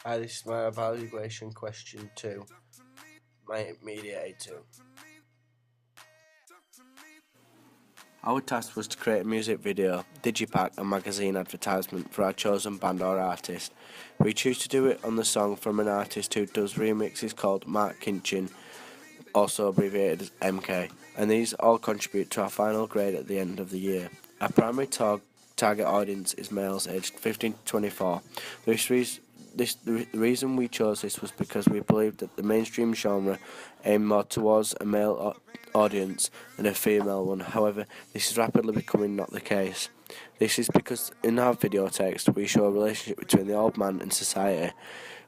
Hi, this is my evaluation question 2, my media aid 2. Our task was to create a music video, digipack and magazine advertisement for our chosen band or artist. We choose to do it on the song from an artist who does remixes called Mark Kinchin, also abbreviated as MK, and these all contribute to our final grade at the end of the year. Our primary target audience is males aged 15 to 24. The reason we chose this was because we believed that the mainstream genre aimed more towards a male audience than a female one. However, this is rapidly becoming not the case. This is because in our video text we show a relationship between the old man and society.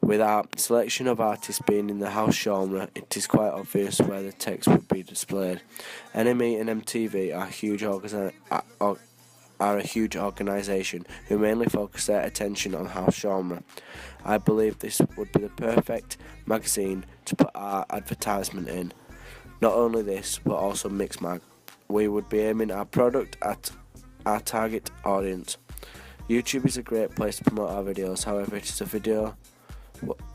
With our selection of artists being in the house genre, it is quite obvious where the text would be displayed. NME and MTV are a huge organisation who mainly focus their attention on house genre. I believe this would be the perfect magazine to put our advertisement in. Not only this, but also Mixmag. We would be aiming our product at our target audience. YouTube is a great place to promote our videos, however,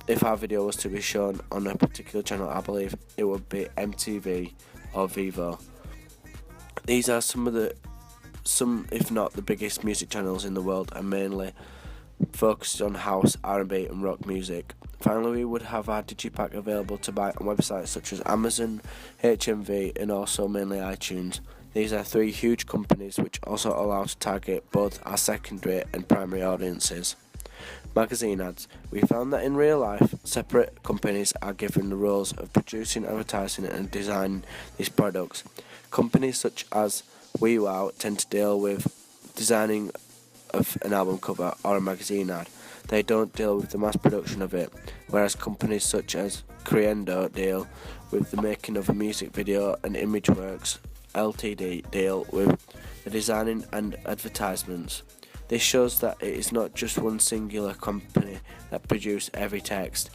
if our video was to be shown on a particular channel, I believe it would be MTV or Eval. These are some if not the biggest music channels in the world, and mainly focused on house, R&B and rock music. Finally, we would have our digipack available to buy on websites such as Amazon, HMV and also mainly iTunes. These are three huge companies which also allow to target both our secondary and primary audiences. Magazine ads. We found that in real life, separate companies are given the roles of producing, advertising and designing these products. Companies such as Eval tend to deal with designing of an album cover or a magazine ad. They don't deal with the mass production of it, whereas companies such as Creendo deal with the making of a music video, and Imageworks Ltd deal with the designing and advertisements. This shows that it is not just one singular company that produce every text.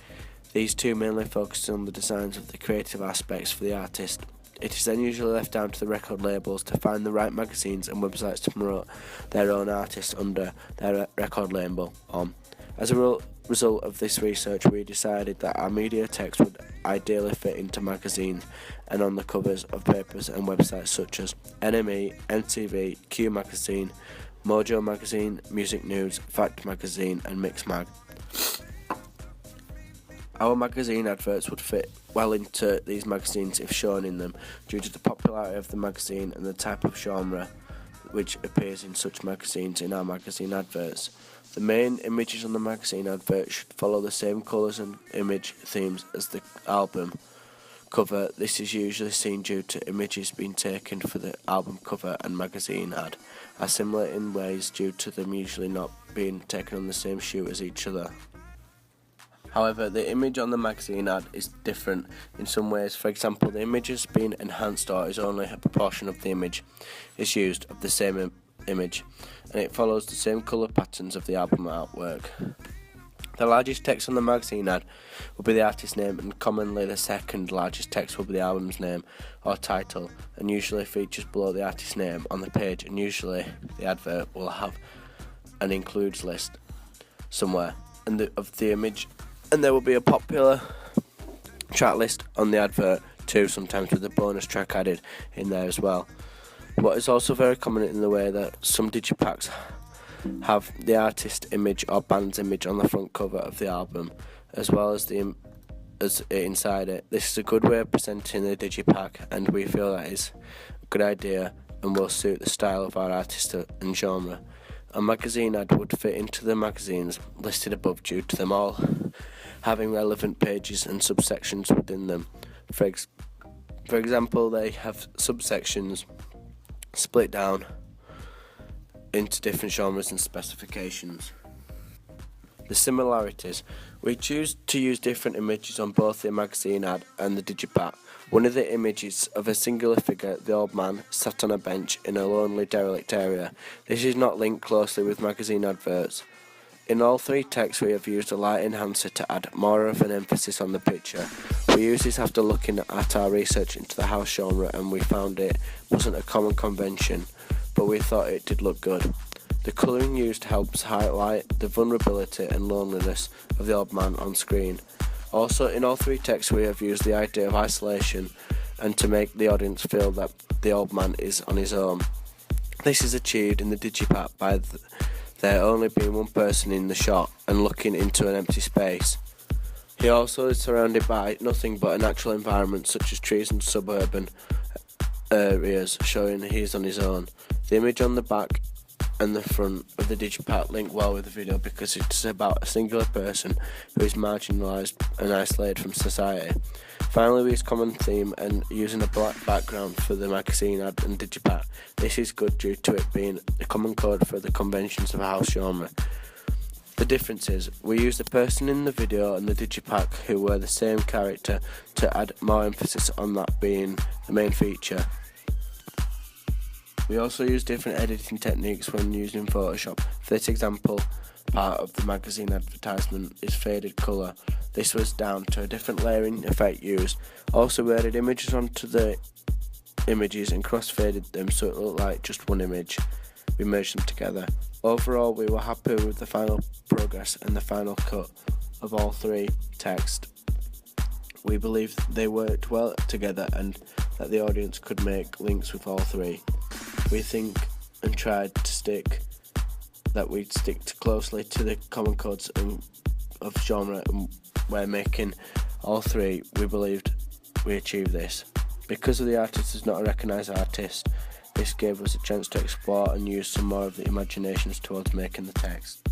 These two mainly focus on the designs of the creative aspects for the artist. It is then usually left down to the record labels to find the right magazines and websites to promote their own artists under their record label on. As a result of this research, we decided that our media text would ideally fit into magazines and on the covers of papers and websites such as NME, MTV, Q Magazine, Mojo Magazine, Music News, Fact Magazine and Mixmag. Our magazine adverts would fit well into these magazines if shown in them, due to the popularity of the magazine and the type of genre which appears in such magazines in our magazine adverts. The main images on the magazine advert should follow the same colours and image themes as the album cover. This is usually seen due to images being taken for the album cover and magazine ad are similar in ways due to them usually not being taken on the same shoot as each other. However, the image on the magazine ad is different in some ways. For example, the image is being enhanced or is only a proportion of the image is used of the same image, and it follows the same colour patterns of the album artwork. The largest text on the magazine ad will be the artist's name, and commonly the second largest text will be the album's name or title, and usually features below the artist's name on the page, and usually the advert will have an includes list somewhere of the image, and there will be a popular track list on the advert too, sometimes with a bonus track added in there as well. What is also very common in the way that some digipacks have the artist image or band's image on the front cover of the album, as well as as inside it. This is a good way of presenting the digipack, and we feel that is a good idea and will suit the style of our artist and genre. A magazine ad would fit into the magazines listed above due to them all having relevant pages and subsections within them. For example, they have subsections split down into different genres and specifications. The similarities. We choose to use different images on both the magazine ad and the digipack. One of the images of a singular figure, the old man, sat on a bench in a lonely derelict area. This is not linked closely with magazine adverts. In all three texts we have used a light enhancer to add more of an emphasis on the picture. We used this after looking at our research into the house genre, and we found it wasn't a common convention, but we thought it did look good. The colouring used helps highlight the vulnerability and loneliness of the old man on screen. Also, in all three texts we have used the idea of isolation and to make the audience feel that the old man is on his own. This is achieved in the digipack by there only being one person in the shot and looking into an empty space. He also is surrounded by nothing but a natural environment such as trees and suburban areas, showing he is on his own. The image on the back and the front of the digipack link well with the video because it's about a singular person who is marginalised and isolated from society. Finally, we use common theme and using a black background for the magazine ad and digipack. This is good due to it being a common code for the conventions of a house genre. The difference is, we use the person in the video and the digipack who were the same character to add more emphasis on that being the main feature. We also use different editing techniques when using Photoshop. For this example, part of the magazine advertisement is faded colour. This was down to a different layering effect used. Also, we added images onto the images and cross-faded them so it looked like just one image. We merged them together. Overall, we were happy with the final progress and the final cut of all three texts. We believe they worked well together and that the audience could make links with all three. We think and tried to stick closely to the common codes of genre, and we're making all three. We believed we achieved this. Because of the artist is not a recognised artist, this gave us a chance to explore and use some more of the imaginations towards making the text.